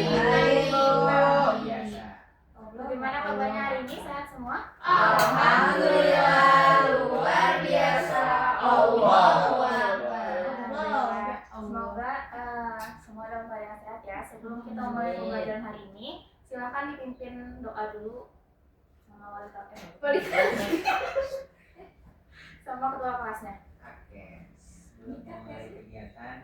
Baik, luar biasa. Bagaimana kabarnya hari ini? Sehat semua? Alhamdulillah, luar biasa. Allahu Akbar. Semoga semua dalam keadaan sehat ya. Sebelum kita mulai pembelajaran hari ini, silakan dipimpin doa dulu sama wali sama ketua kelasnya. Oke, sebelum mulai kegiatan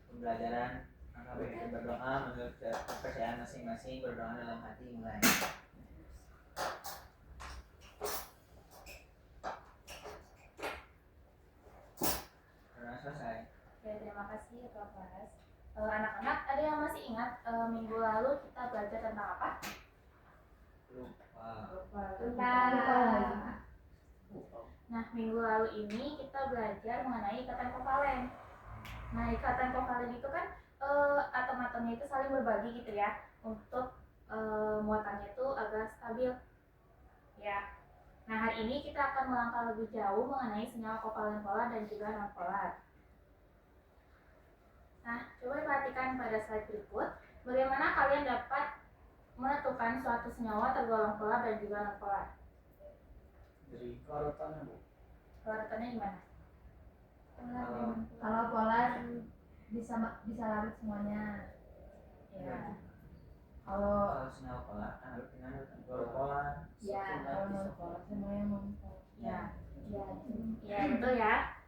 pembelajaran, maka kita berdoa menurut kepercayaan masing-masing, berdoa dalam hati mulai. Berdoa selesai. Oke, terima kasih ketua kelas. Anak-anak, ada yang masih ingat minggu lalu kita belajar tentang apa? Lupa. Nah, minggu lalu ini kita belajar mengenai ikatan kovalen. Nah, ikatan kovalen itu kan atom-atomnya itu saling berbagi gitu ya, untuk muatannya itu agak stabil. Ya. Nah, hari ini kita akan melangkah lebih jauh mengenai senyawa kovalen polar dan juga non polar. Nah, coba perhatikan pada slide berikut, bagaimana kalian dapat menentukan suatu senyawa tergolong polar dan juga non polar. Dari korotannya, Bu. Kelarutannya gimana? Kalau polar bisa larut semuanya. Ya. Kalau senyawa polar kan harus dengan polar. ya kalau non polar semuanya non polar. Ya betul ya.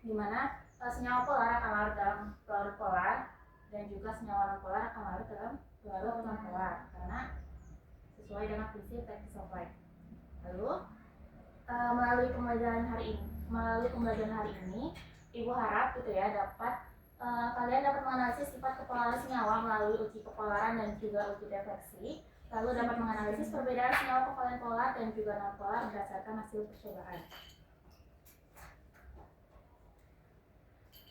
Dimana senyawa polar akan larut dalam pelarut polar dan juga senyawa non polar akan larut dalam pelarut non polar karena sesuai dengan prinsip Tactics of Light. Lalu melalui pembelajaran hari ini, Ibu harap gitu ya dapat kalian dapat menganalisis sifat kepolaran senyawa melalui uji kepolaran dan juga uji defleksi. Lalu dapat menganalisis perbedaan senyawa kovalen polar dan juga non polar berdasarkan hasil percobaan.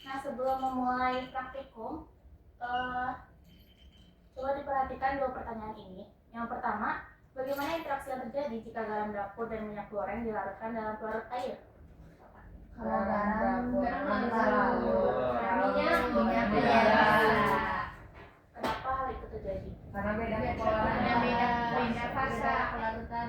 Nah, sebelum memulai praktikum, coba diperhatikan dua pertanyaan ini. Yang pertama, bagaimana interaksi yang terjadi jika garam dapur dan minyak goreng dilarutkan dalam pelarut air? Kalau garam minyak Kenapa hal itu terjadi? karena beda kepolarannya, beda fase pelarutan,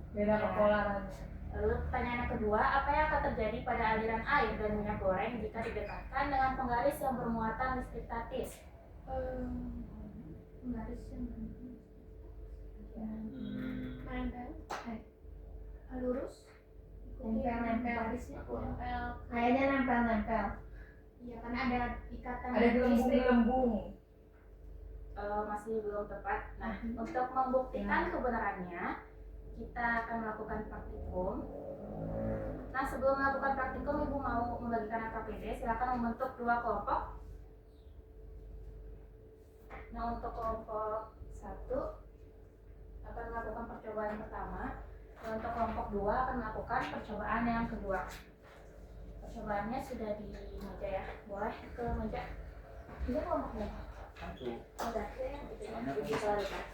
beda kepolaran. Lalu pertanyaan yang kedua, apa yang akan terjadi pada aliran air dan minyak goreng jika didekatkan dengan penggaris yang bermuatan listrik statis? penggaris yang lurus, Nempel. garisnya nempel. Kayaknya nempel. Iya, karena ada ikatan Ada gelembung. Masih belum tepat. Nah, untuk membuktikan kebenarannya, kita akan melakukan praktikum. Nah, sebelum melakukan praktikum, Ibu mau membagikan AKPD, silakan membentuk dua kelompok. Nah, untuk kelompok 1 akan melakukan percobaan pertama, dan untuk kelompok 2 akan melakukan percobaan yang kedua. Percobaannya sudah di meja ya, boleh ke meja. Ini kelompok berapa? 1. Udah, uji kelaritas.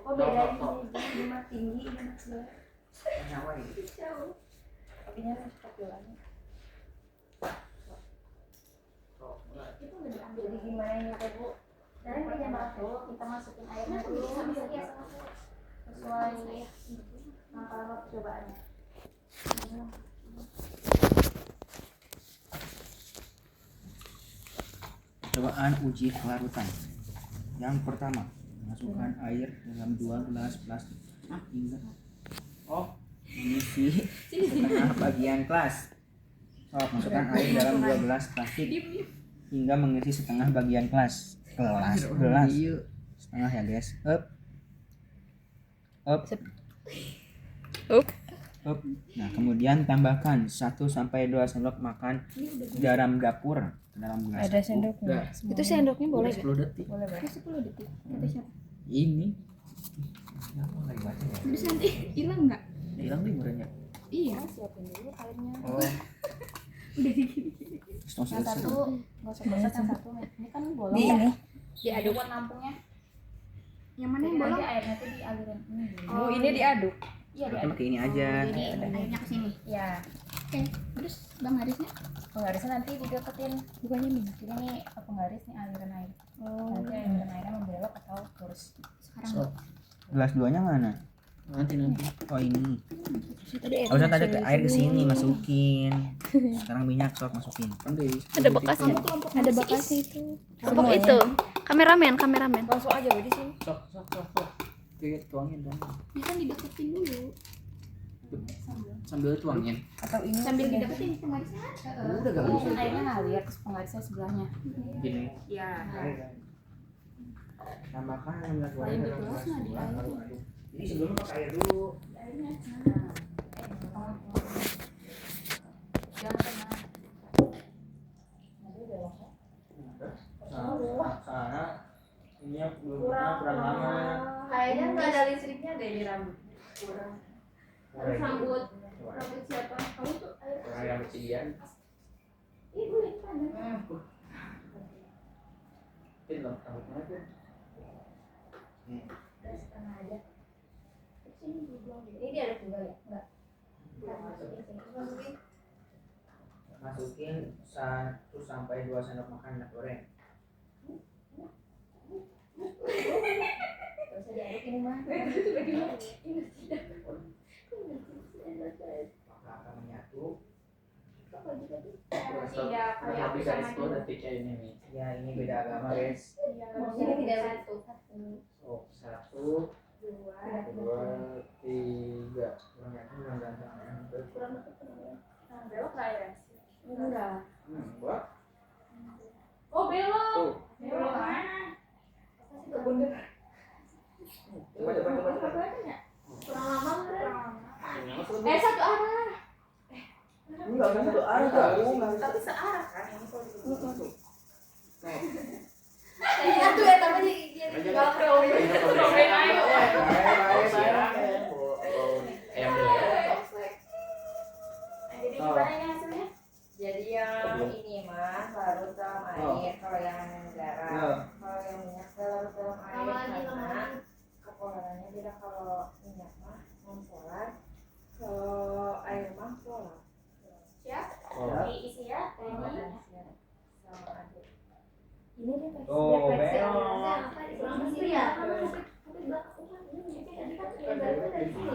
Oh beda ini mah tinggi ini mah rendah. Senyawa ini. Apinya cepat jalan. Jadi gimana ini Teh Bu? Dan punya batu, kita masukin airnya dulu sesuai langkah percobaannya. Percobaan uji kelarutan. Yang pertama, masukkan air dalam 2 gelas plastik hingga mengisi setengah bagian kelas. Masukkan air dalam 2 gelas plastik hingga mengisi setengah bagian gelas setengah ya guys. Up. Nah, kemudian tambahkan 1-2 sendok makan garam dapur ke dalam gelas. Ada sendoknya. Itu sendoknya boleh nggak? 10 detik. Boleh, Bang. 10 detik. Kata siapa? Ini. Ya, lagi baca ya. Terus nanti hilang nggak? Hilang nih murahnya. Iya. Siapin dulu airnya. Oh. Udah digini. Yang satu nggak gosok-gosok yang satu nih. Ini kan bolong. Di ini. Diaduk buat nampungnya. Yang mana Jadi yang bolong? nanti airnya tuh dialirin. Oh, ini diaduk. Iya, Berarti diaduk. pakai ini aja. Jadi Airnya ke sini. ya, Oke. Terus penggarisnya? penggarisnya nanti dideketin. Bukannya minyak. Jadi nih penggaris nih aliran air. Oh. Nanti aliran airnya membelok atau lurus. Sekarang. Gelas duanya mana? Nanti. Oh ini. Tadi air. Harusnya tadi air ke sini masukin. Sekarang minyak sok masukin. Ada bekasnya. Ada bekasnya itu. Kelompok itu. Kameramen. Langsung aja di sini. Sok. Tuangin. Ini kan dideketin dulu. Sambil tuangin. Atau ini Sambil dideketin penggarisnya. Udah gak Ini airnya ngalir ke penggarisnya sebelahnya. Gini. Iya. Tambahkan minyak Lain di gelas nggak di air. Ini sebelumnya pakai air dulu. Sana ini kurang lama. Kayaknya nggak ada listriknya deh di rambut. Kurang. Terus rambut siapa? Kamu tuh air. Kurang rambut Cidian. Ih, boleh panjang. Pin loh rambutnya pin. Udah setengah aja. Sini dibuang dulu. Ini dia ada juga ya? Enggak. Masukin 1 sampai 2 sendok makan minyak goreng. Gak usah diaduk ini mah. Akan menyatu. Tidak kayak aku sama dia. Ya ini beda agama guys. Ini tidak satu. Oh 1, 2, 3. Kurang yakin belum ganteng. Kurang deket. Belok ke airnya. Enggak. Buat. Oh, belok. Tuh. Belok mana? Coba. Kurang lama kan? Satu arah. Enggak usah satu arah tahu. Tapi searah kan ini kalau dulu. Satu ya tapi dia Belok ke air. Jadi gimana ini hasilnya? Jadi yang ini mah larut dalam air, kalau yang garam, kalau yang minyak larut dalam air karena kepolerannya beda. Kalau minyak mah non polar, kalau air mah polar. Siap? Diisi ya. Sama Ini. aduk. ini dia tekstur. Oh, tekstur. belok. Kurang di sini ya. Tapi belakang ini tadi kan yang baru dari sini.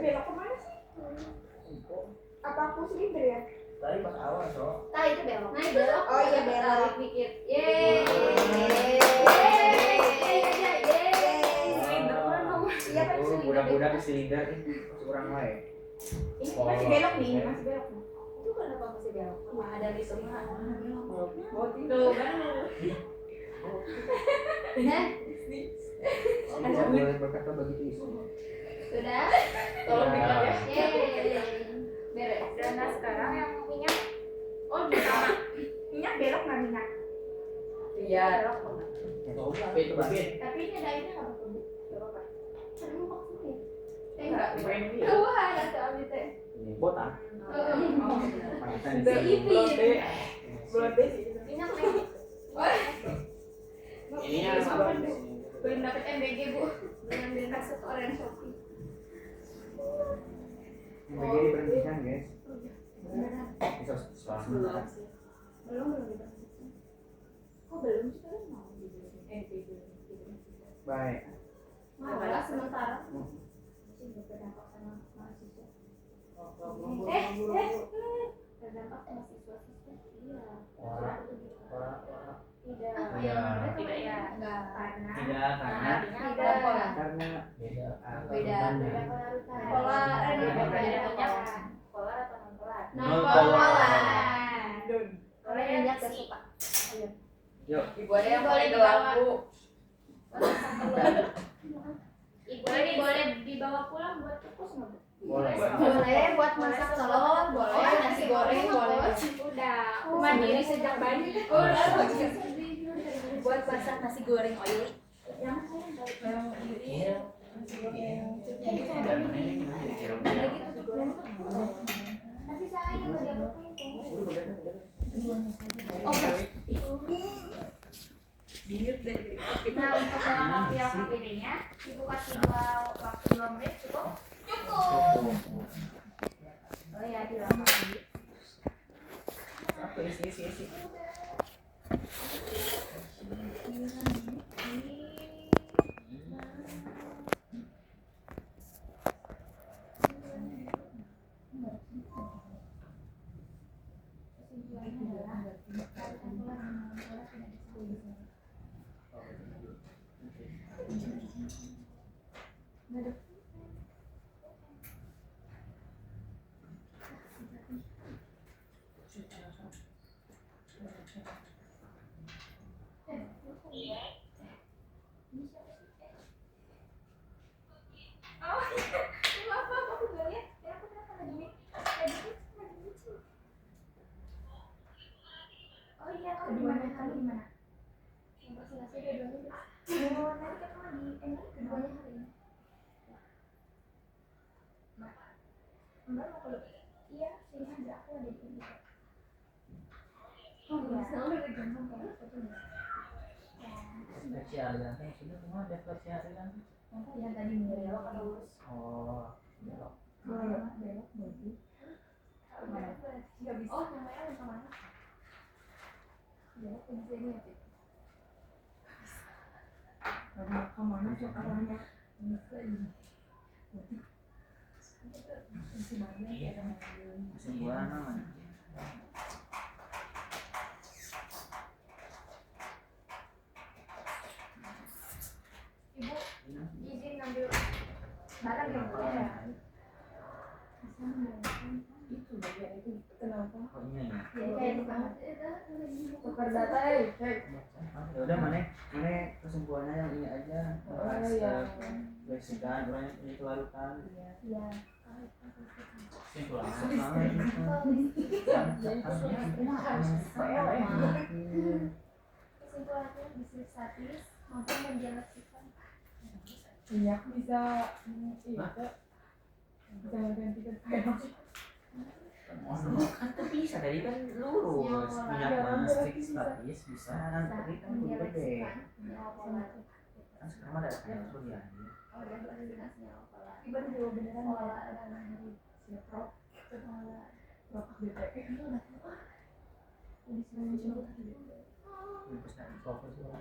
Belok kemana sih? Apa aku silinder ya? Tadi pas awal so. Nah itu belok. Nah belok. Oh iya belok. Tarik dikit. Yeay. Iya kan silinder. Budak-budak di silinder ini kurang wae. Ini masih belok nih, ini masih belok. Itu kenapa masih belok? Cuma ada di tengah. Oh tidak. Tidak boleh berkata begitu isu. Sudah. Tolong dikat ya. Yeay. Beres. Dan nah sekarang yang minyak. Oh sama. Minyak belok nggak minyak? Iya. Itu bagian. Tapi ini ada ini nggak apa-apa. Apa? Aduh maksudnya. Enggak. Wah ada tuh abis teh. Ini botak. Panasan di Udah sini. ipin. Belum deh. Minyak lagi. Ininya apa di sini? Belum dapet MBG bu. Belum ambil kasut orange Shopee. Begini berhentikan guys. Beneran. Bisa selama. Belum diberhentikan. Kok belum sih kalian mau MBG? Baik. Malah sementara. Masih berdampak sama mahasiswa. Berdampak sama siswa-siswa. Iya. Tidak. Iya. Tidak ya. Enggak. Karena. Tidak karena Tidak. karena beda Beda polarutan. Polar. Beda Beda minyak. Polar atau non polar? Non polar. Polar Minyak yang gak si. suka. yuk Ibu ada yang Boleh pakai dibawa. lampu. Boleh dibawa pulang buat kukus nggak? boleh. Boleh buat masak telur, boleh nasi goreng, boleh. Udah. Mandiri sejak bayi. Buat masak nasi goreng oily. Yang Iya. Dan ini gimana ya? Nanti saya yang kerja Udah, udah. Oh, Nah, untuk melengkapi APD-nya, Ibu kasih waktu 2 menit cukup? Cukup. Oh ya, dilengkapi. Apa isi. Oh iya, kamu di mana? Kamu di mana? Yang presentasi dua-duanya. Oh, nanti ketemu di keduanya hari ini. Mbak mau keluar? Iya, sini aja, aku ada di sini. Oh iya, selalu ada gampang banget fotonya. Fleksi aliran sudah semua ada fleksi aliran. Yang tadi belok atau lurus? Oh, belok. Belok berarti. Mana? Nggak bisa. Oh, namanya yang kemana? Belok ke sini ya, Cik. Karena kemana tuh arahnya? Bisa ini. Masih banyak ya teman-teman. Masih bulan mana? Ibu, izin ngambil barang yang boleh ya? Itu bagian itu kenapa? Oh iya ya. Jadi kayak di mana? Tukar data Ya udah mana kesimpulannya yang ini aja. Basican orang yang kelarutan. Iya. Kesimpulannya Kesimpulannya bisa statis mampu mendiagnosiskan. Minyak bisa bisa gantikan air. kan tuh bisa tadi kan lurus minyak panas statis bisa kan tadi kan udah gede kan sekarang ada kayak tuh ya Oh, ya, koordinasinya apa? Ibu juga beneran Pola ya. dan hari Siap, pola Bapak BPK. itu udah apa? Udah sering coba tadi. terus nanti fokus Iya,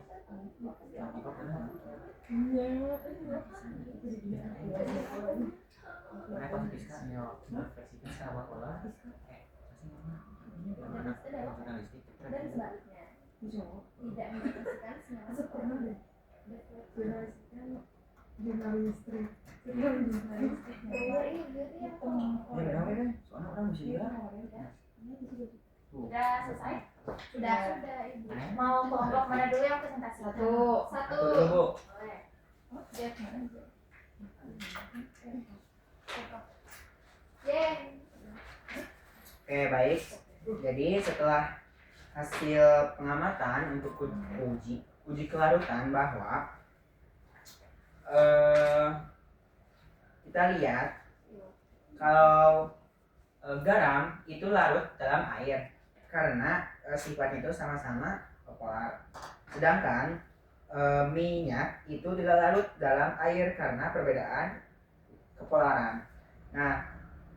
mereka bisa menginvestasikan sama pola jurnalistik Dan sebaliknya tidak menginvestasikan senyawa pernah deh. Jurnalistik. Oh, iya, jadi yang ya berapa deh soalnya orang mesti juga Sudah selesai? Sudah. Ibu. Mana? Mau kelompok mana dulu yang presentasi? Satu. Satu. dulu bu Boleh. Jeff mana? Yeay. oke baik jadi setelah hasil pengamatan untuk uji kelarutan bahwa kita lihat kalau garam itu larut dalam air karena sifatnya itu sama-sama polar. Sedangkan minyak itu tidak larut dalam air karena perbedaan kepolaran. Nah,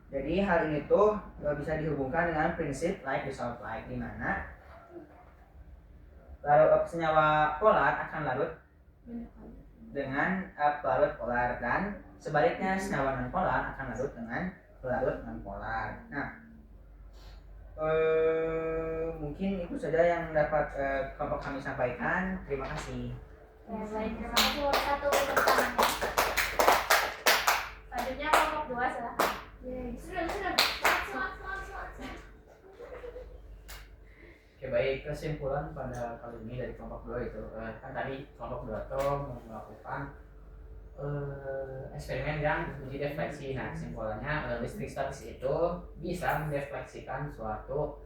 jadi hal ini tuh bisa dihubungkan dengan prinsip like dissolve like, di mana senyawa polar akan larut dengan pelarut polar dan sebaliknya senyawa non polar akan larut dengan pelarut non polar. Nah, mungkin itu saja yang dapat kelompok kami sampaikan. Terima kasih. Ya, baik. Terima kasih untuk satu pertanyaannya. Selanjutnya kelompok 2 silakan. Sudah. Oke baik, kesimpulan pada kali ini dari kelompok 2 itu kan tadi kelompok 2 itu melakukan eksperimen yang uji defleksi. Nah kesimpulannya listrik statis itu bisa mendefleksikan suatu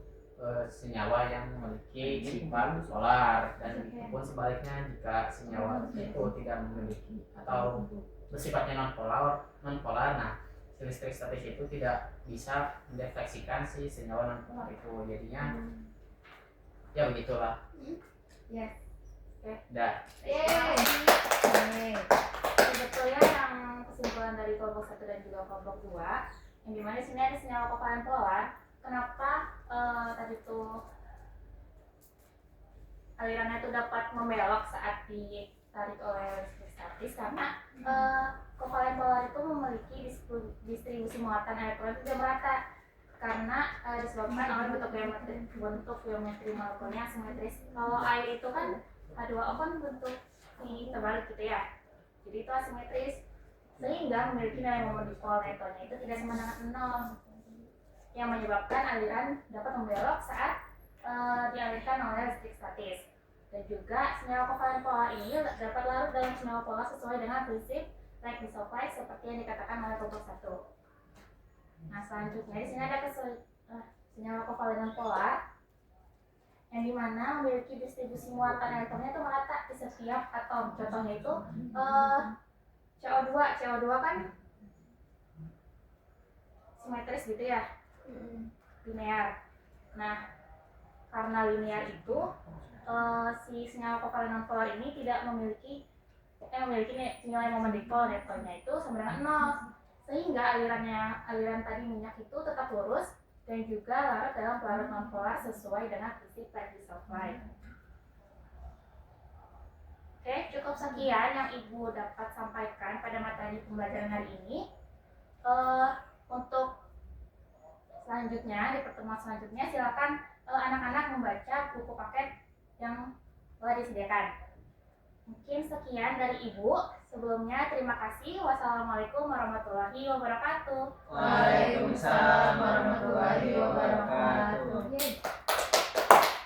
senyawa yang memiliki sifat solar, dan pun sebaliknya jika senyawa itu tidak memiliki atau bersifatnya non polar, nah si listrik statis itu tidak bisa mendefleksikan si senyawa non polar itu, jadinya Ya begitulah. Yes. Dah. Sebetulnya yang kesimpulan dari kelompok 1 dan juga kelompok 2, yang dimana di sini ada senyawa kovalen polar. Kenapa tadi tuh alirannya itu dapat membelok saat ditarik oleh listrik statis? Karena kovalen polar itu memiliki distribusi muatan elektron tidak merata, karena disebabkan oleh bentuk geometri molekulnya asimetris. Kalau air itu kan H2O kan bentuk ini terbalik gitu ya, jadi itu asimetris, sehingga memiliki nilai momen dipol netonya itu tidak sama dengan 0, yang menyebabkan aliran dapat membelok saat dialirkan oleh listrik statis. Dan juga senyawa kovalen polar ini dapat larut dalam senyawa polar sesuai dengan prinsip like disulfide seperti yang dikatakan oleh kelompok 1. Nah, selanjutnya di sini ada senyawa kovalen polar yang dimana memiliki distribusi muatan elektronnya itu merata di setiap atom. Contohnya itu CO2. CO2 kan simetris gitu ya, linear. Nah, karena linear itu si senyawa kovalen polar ini tidak memiliki nilai momen dipol netonya itu sama dengan 0, sehingga aliran tadi minyak itu tetap lurus dan juga larut dalam pelarut nonpolar sesuai dengan prinsip like disulfide. Oke, cukup sekian yang Ibu dapat sampaikan pada materi pembelajaran hari ini. Untuk selanjutnya, di pertemuan selanjutnya silakan anak-anak membaca buku paket yang telah disediakan. Mungkin sekian dari Ibu. Sebelumnya terima kasih. Wassalamualaikum warahmatullahi wabarakatuh. Waalaikumsalam.